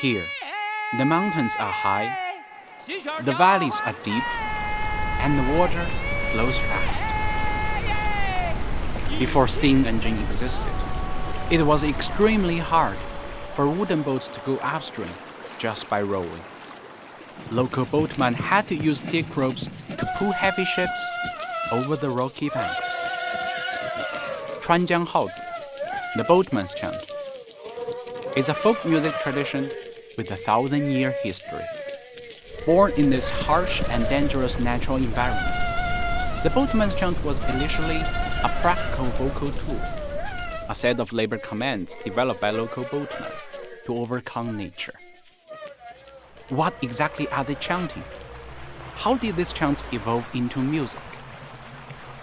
Here, the mountains are high, the valleys are deep, and the water flows fast. Before steam engine existed, it was extremely hard for wooden boats to go upstream just by rowing. Local boatmen had to use thick ropes to pull heavy ships over the rocky banks. 川江号子, the boatman's chant, is a folk music tradition with a 1,000-year history. Born in this harsh and dangerous natural environment, the boatman's chant was initially a practical vocal tool, a set of labor commands developed by local boatmen to overcome nature. What exactly are they chanting? How did these chants evolve into music?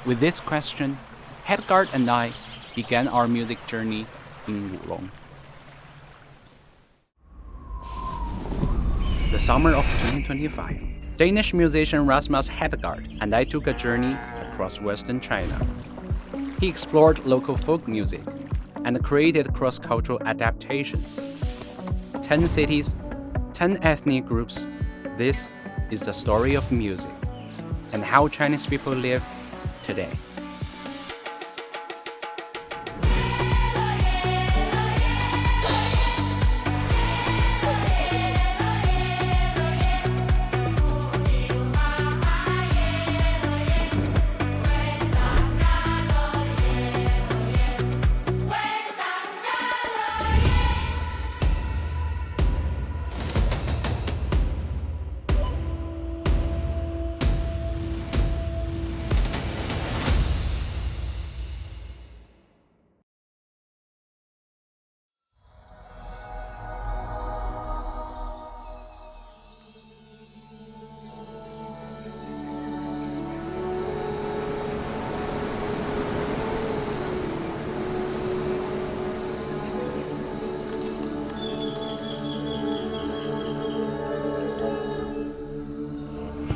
With this question, Hedegaard and I began our music journey in Wulong. The summer of 2025, Danish musician Rasmus Hedegaard and I took a journey across Western China. He explored local folk music and created cross-cultural adaptations. 10 cities, 10 ethnic groups, this is the story of music and how Chinese people live today.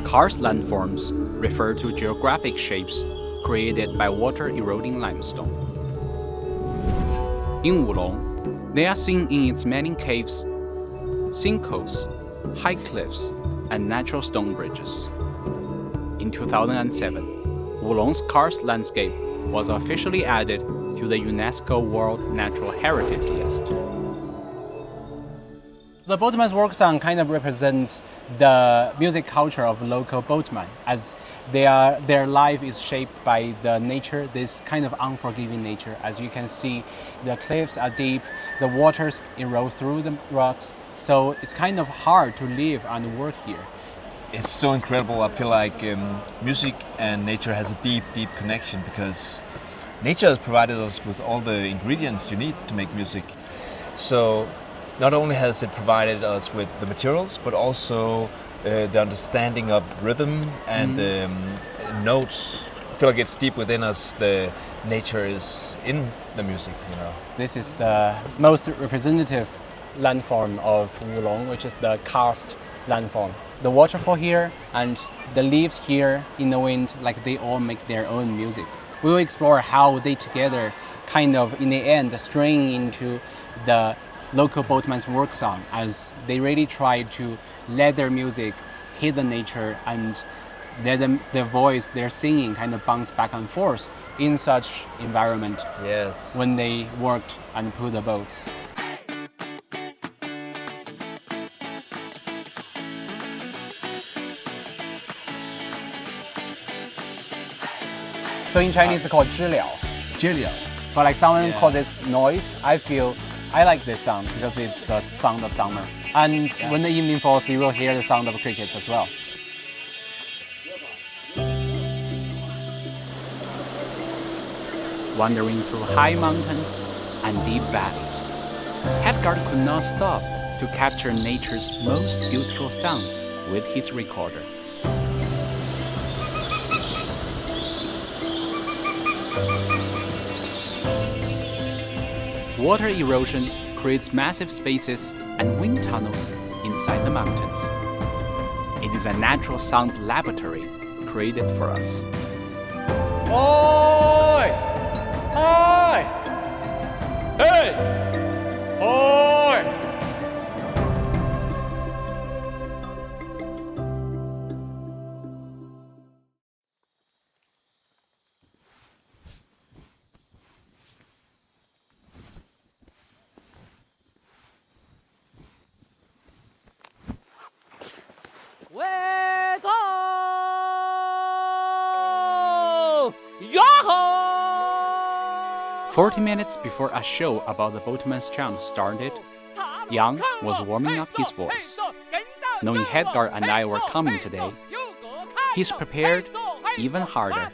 Karst landforms refer to geographic shapes created by water-eroding limestone. In Wulong, they are seen in its many caves, sinkholes, high cliffs, and natural stone bridges. In 2007, Wulong's karst landscape was officially added to the UNESCO World Natural Heritage List. The boatman's work song kind of represents the music culture of local boatmen, as their life is shaped by the nature, this kind of unforgiving nature. As you can see, the cliffs are deep, the waters erode through the rocks, so it's kind of hard to live and work here. It's so incredible. I feel like music and nature has a deep, deep connection, because nature has provided us with all the ingredients you need to make music. So not only has it provided us with the materials, but also the understanding of rhythm and notes. I feel like it's deep within us. The nature is in the music, you know. This is the most representative landform of Wulong, which is the karst landform. The waterfall here and the leaves here in the wind, like they all make their own music. We will explore how they together kind of, in the end, string into the local boatman's work song, as they really try to let their music hit the nature and let their voice, their singing kind of bounce back and forth in such environment. Yes. When they worked and pulled the boats. So in Chinese it's called 知了. 知了. But like someone called this noise, I like this sound because it's the sound of summer. And when the evening falls, you will hear the sound of crickets as well. Wandering through high mountains and deep valleys, Hedegaard could not stop to capture nature's most beautiful sounds with his recorder. Water erosion creates massive spaces and wind tunnels inside the mountains. It is a natural sound laboratory created for us. Oi! Oi! Hey! Oi! Way to Yahoo! 40 minutes before a show about the boatman's chant started, Yang was warming up his voice. Knowing Hedegaard and I were coming today, he's prepared even harder.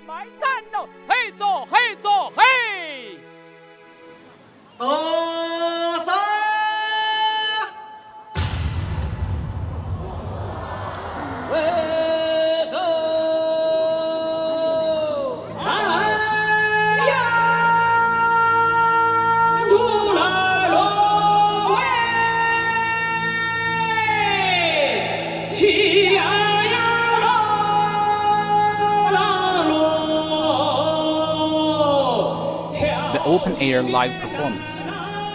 The open-air live performance,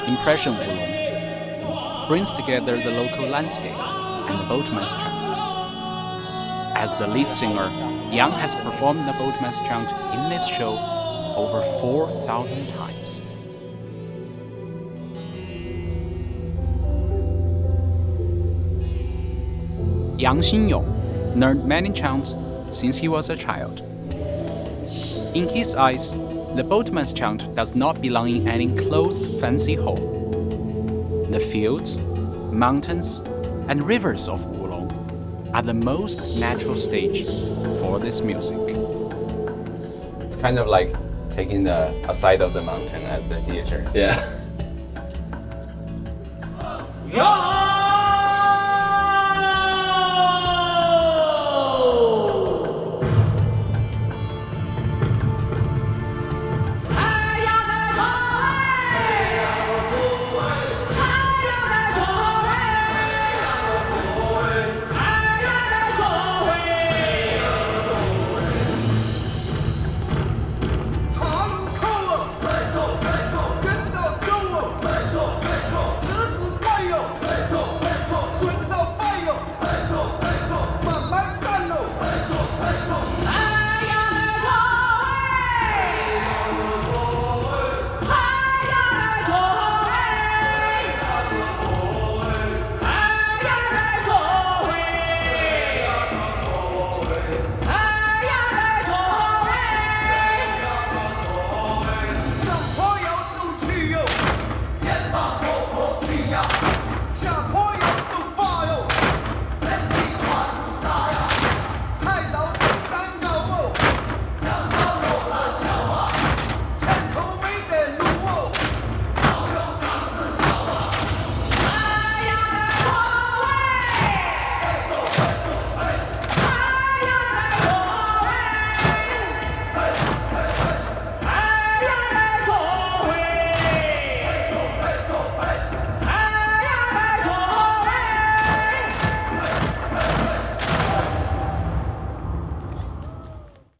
Impression Wulong, brings together the local landscape and the boatman's chant. As the lead singer, Yang has performed the boatman's chant in this show over 4,000 times. Yang Xinyong learned many chants since he was a child. In his eyes, the boatman's chant does not belong in any enclosed fancy hall. The fields, mountains, and rivers of Wulong are the most natural stage for this music. It's kind of like taking a side of the mountain as the theater. Yeah.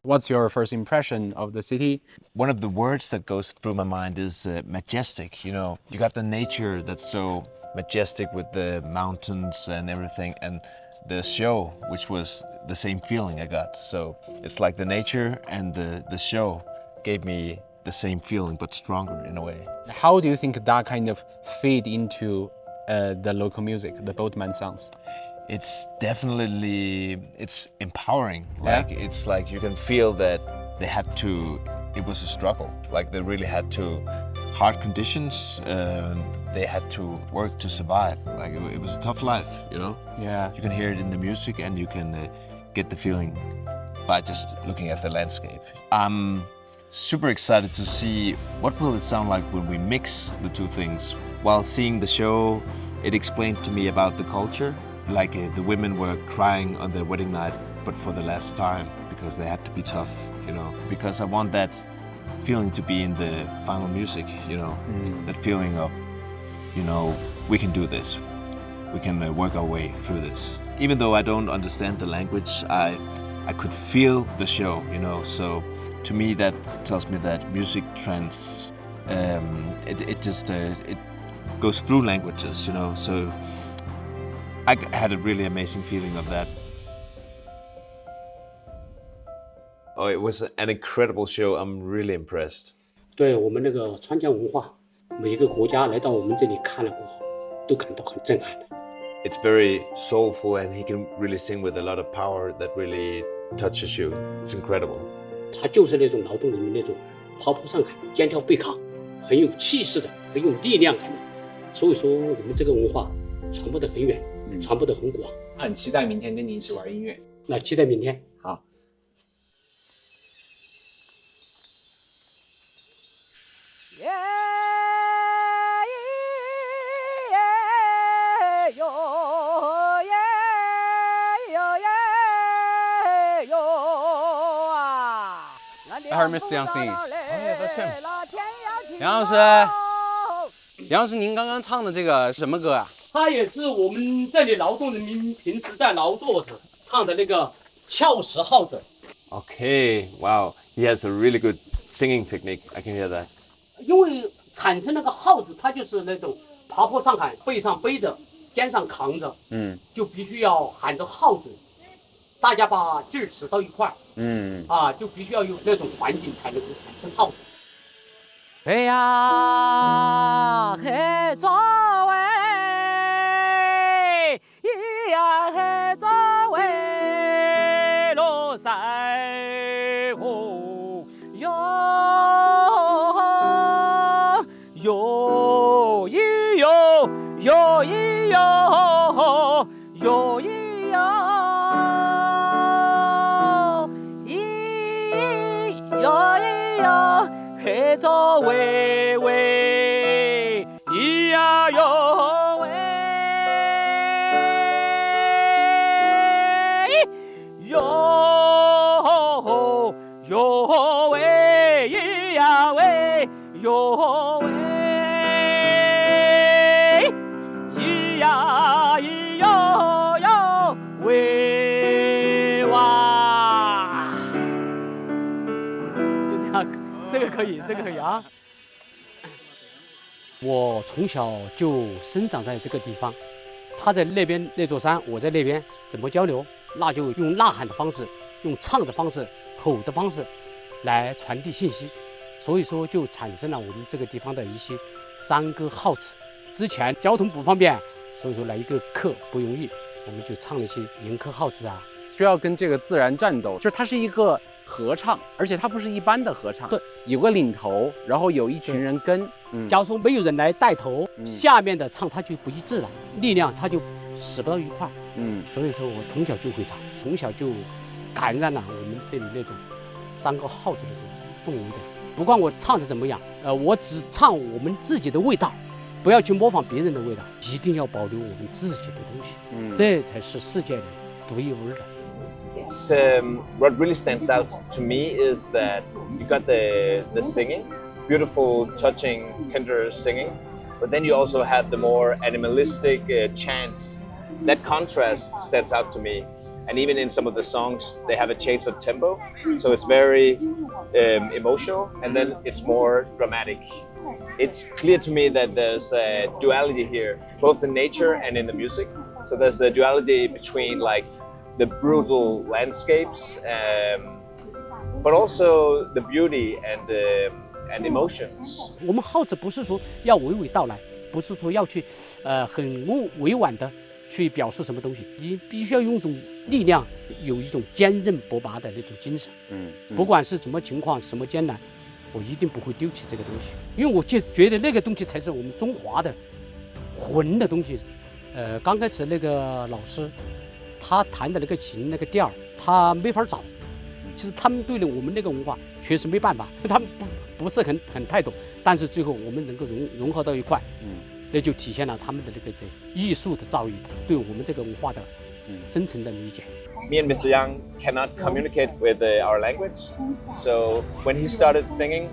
What's your first impression of the city? One of the words that goes through my mind is majestic. You know, you got the nature that's so majestic with the mountains and everything, and the show, which was the same feeling I got. So it's like the nature and the show gave me the same feeling, but stronger in a way. How do you think that kind of feed into the local music, the boatman songs? It's definitely, it's empowering. Yeah. Like, it's like you can feel that they had to, it was a struggle. Like they really had to, hard conditions, they had to work to survive. Like it was a tough life, you know? Yeah. You can hear it in the music and you can get the feeling by just looking at the landscape. I'm super excited to see what will it sound like when we mix the two things. While seeing the show, it explained to me about the culture. Like the women were crying on their wedding night, but for the last time, because they had to be tough, you know. Because I want that feeling to be in the final music, you know. That feeling of, you know, we can do this. We can work our way through this. Even though I don't understand the language, I could feel the show, you know. So to me, that tells me that music It goes through languages, you know. So I had a really amazing feeling of that. Oh, it was an incredible show. I'm really impressed. 对我们那个川江文化，每一个国家来到我们这里看了过后，都感到很震撼的。It's very soulful, and he can really sing with a lot of power that really touches you. It's incredible. 他就是那种劳动人民那种爬坡上海、肩挑背扛，很有气势的，很有力量感的。所以说，我们这个文化传播得很远，传播得很广。很期待明天跟你一起玩音乐。那期待明天。好。I heard Mr. Yang singing. Oh yeah, that's him. 杨老师，杨老师，您刚刚唱的这个是什么歌啊？它也是我们这里劳动人民平时在劳作时唱的那个翘舌号子。Okay, wow. He has a really good singing technique. I can hear that. 因为产生那个号子，它就是那种爬坡上海，背上背着，肩上扛着，就必须要喊着号子，大家把劲儿使到一块儿，就必须要有那种环境才能够产生号子。哎呀，嘿作为，咿呀嘿作为，罗塞吼哟哟咿哟哟咿哟哟咿哟咿哟咿哟。嘿作喂喂，咿呀哟喂，哟哟喂，咿呀喂，哟喂，咿呀咿哟哟喂哇，就这样。这个可以，这个可以啊！我从小就生长在这个地方，他在那边那座山，我在那边，怎么交流？那就用呐喊的方式，用唱的方式，吼的方式，来传递信息。所以说，就产生了我们这个地方的一些山歌号子。之前交通不方便，所以说来一个课不容易，我们就唱了一些迎客号子啊，就要跟这个自然战斗，就是它是一个合唱，而且它不是一般的合唱，对，有个领头，然后有一群人跟。假如说没有人来带头，下面的唱它就不一致了，力量它就使不到一块儿。所以说我从小就会唱，从小就感染了我们这里那种山歌号子那种氛围的。不管我唱的怎么样，我只唱我们自己的味道，不要去模仿别人的味道，一定要保留我们自己的东西，这才是世界的独一无二的。It's what really stands out to me is that you got the singing, beautiful, touching, tender singing, but then you also have the more animalistic chants. That contrast stands out to me, and even in some of the songs, they have a change of tempo, so it's very emotional, and then it's more dramatic. It's clear to me that there's a duality here, both in nature and in the music. So there's the duality between like the brutal landscapes, but also the beauty and emotions. 我们号子不是说要娓娓道来，不是说要去很委婉的去表示什么东西，你必须要用一种力量，有一种坚韧不拔的那种精神。不管是什么情况，什么艰难，我一定不会丢弃这个东西，因为我就觉得那个东西才是我们中华的魂的东西。刚开始那个老师，他弹的那个琴那个调，他没法找。其实他们对了我们那个文化确实没办法，他们不是很太懂，但是最后我们能够融合到一块，那就体现了他们的这个艺术的造诣，对我们这个文化的深层的理解。Me and Mr. Yang cannot communicate with our language, so when he started singing,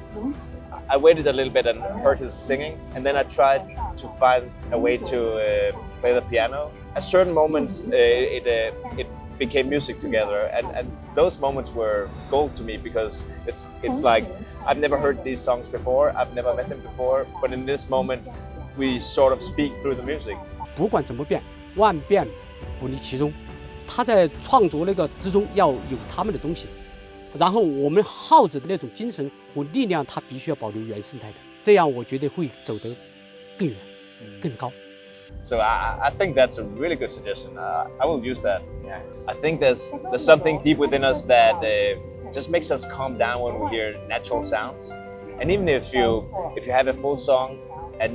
I waited a little bit and heard his singing, and then I tried to find a way to play the piano. At certain moments, it became music together, and those moments were gold to me because it's like I've never heard these songs before, I've never met him before, but in this moment we sort of speak through the music. 不管怎么变，万变不离其宗。他在创作那个之中要有他们的东西，然后我们号子的那种精神和力量，它必须要保留原生态的，这样我觉得会走得更远、更高。 So I think that's a really good suggestion. I will use that. Yeah. I think there's something deep within us that just makes us calm down when we hear natural sounds. And even if you have a full song and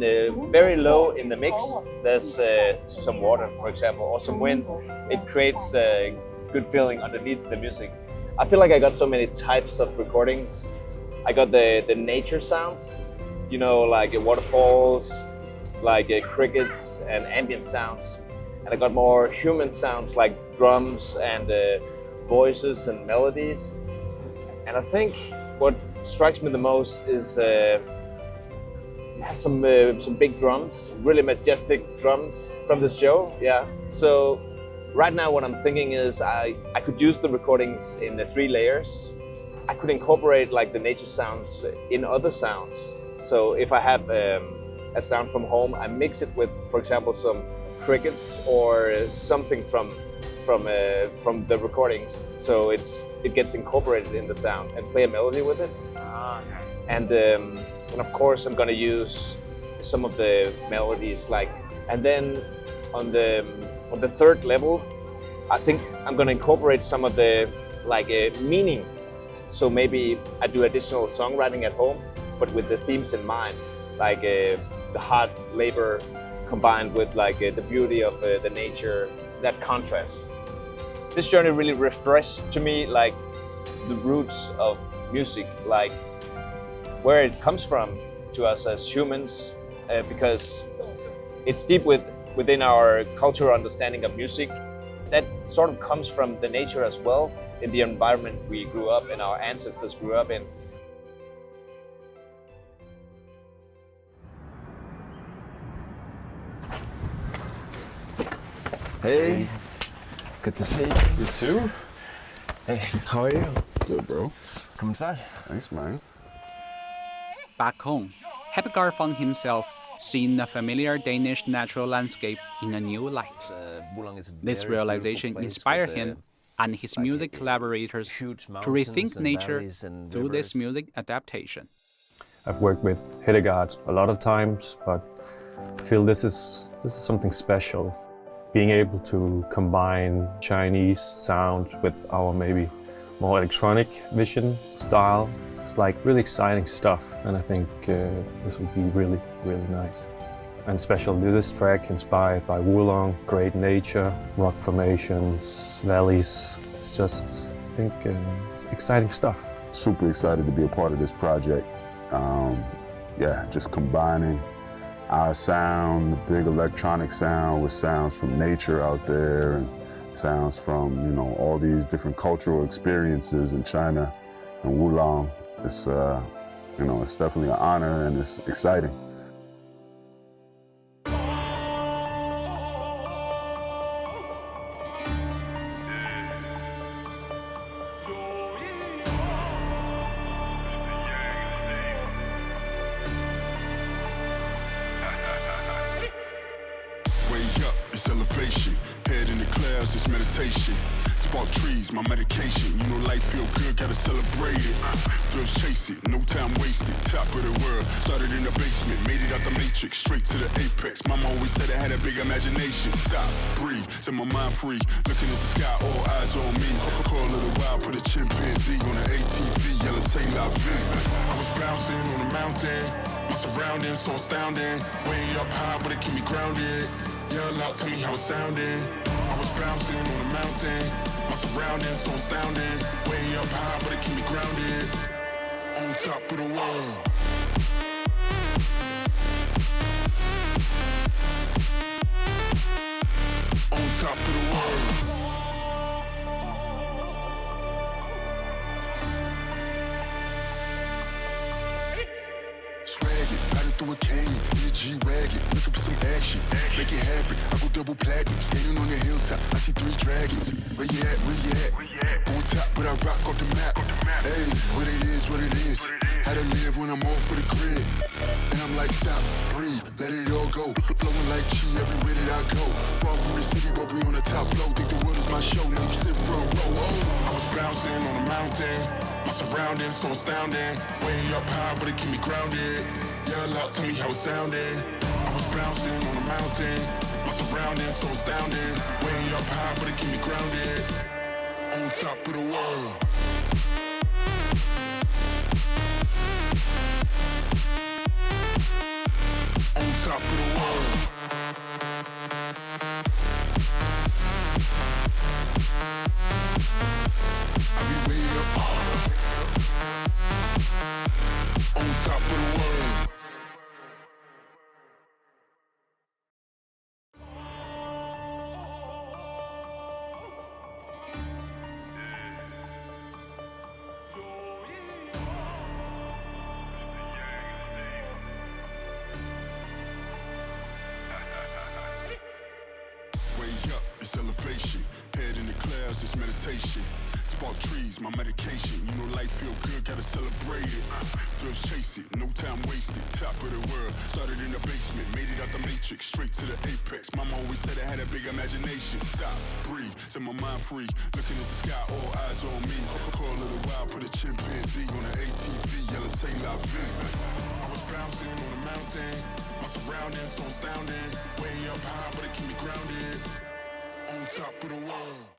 very low in the mix, there's some water, for example, or some wind, it creates a good feeling underneath the music. I feel like I got so many types of recordings. I got the nature sounds, you know, like waterfalls, like crickets and ambient sounds, and I got more human sounds like drums and voices and melodies. And I think what strikes me the most is some big drums, really majestic drums from the show. Yeah. So right now what I'm thinking is I could use the recordings in the 3 layers. I could incorporate like the nature sounds in other sounds. So if I have a sound from home, I mix it with, for example, some crickets or something from the recordings, so it gets incorporated in the sound, and play a melody with it. And of course I'm gonna use some of the melodies, like, and then on the 3rd level, I think I'm gonna incorporate some of the like meaning. So maybe I do additional songwriting at home, but with the themes in mind, like the hard labor combined with like the beauty of the nature, that contrast. This journey really refreshed to me like the roots of music, like where it comes from to us as humans, because it's deep within our cultural understanding of music. That sort of comes from the nature as well, in the environment we grew up and our ancestors grew up in. Hey, good to see you. You too. Hey, how are you? Good, bro. Come inside. Thanks, man. Back home, Hedegaard found himself seeing a familiar Danish natural landscape in a new light. Wulong is a This very realization beautiful place inspired with, him and his music collaborators huge to mountains rethink and nature valleys and through this rivers. music adaptation. I've worked with Hedegaard a lot of times, but I feel this is something special. Being able to combine Chinese sound with our maybe more electronic vision style, it's like really exciting stuff, and I think this would be really, really nice. And especially this track inspired by Wulong, great nature, rock formations, valleys. It's just, I think, it's exciting stuff. Super excited to be a part of this project. Yeah, just combining our sound, the big electronic sound, with sounds from nature out there and sounds from, you know, all these different cultural experiences in China and Wulong. It's, you know, it's definitely an honor and it's exciting. It's elevation, head in the clouds, it's meditation. Spark trees, my medication. You know life feel good, gotta celebrate it. Thrills chase it, no time wasted. Top of the world, started in the basement, made it out the matrix, straight to the apex. Mama always said I had a big imagination. Stop, breathe, set my mind free. Looking at the sky, all eyes on me. Call a little while, put a chimpanzee on an ATV, yelling say la vie. I was bouncing on a mountain, my surroundings so astounding. Way up high, but it keep me grounded. Yell out, tell me how it sounded. I was bouncing on a mountain, my surroundings so astounding. Way up high, but it keep me grounded. On top of the world. On top of the world. Swag it, through a canyon in a G-Wagon, looking for some action. Make it happen, I go double platinum. Standing on the hilltop, I see 3 dragons. Where you at, where you at? On top, but I rock off the map. Hey, what it is, what it is. How to live when I'm off for the grid. And I'm like, stop, breathe, let it all go. Flowing like chi everywhere that I go. Far from the city, but we on the top floor. Think the world is my show, now you sit front row. Oh. I was bouncing on a mountain, my surroundings so astounding. Way up high, but it keep me grounded. Yell out, tell me how it sounded. I was bouncing on a mountain, my surroundings so astounding. Way up high, but it keep me grounded. On top of the world. On top of the world. I be way up. On top of the world. It's elevation, head in the clouds, it's meditation. Spark trees, my medication. You know life feel good, gotta celebrate it. Thrills chase it, no time wasted. Top of the world, started in the basement, made it out the matrix, straight to the apex. Mama always said I had a big imagination. Stop, breathe, set my mind free. Looking at the sky, all eyes on me. Call it a wild, put a chimpanzee on an ATV, yellow say la vie. I was bouncing on a mountain, my surroundings so astounding. Way up high, but it keep me grounded. On top of the world.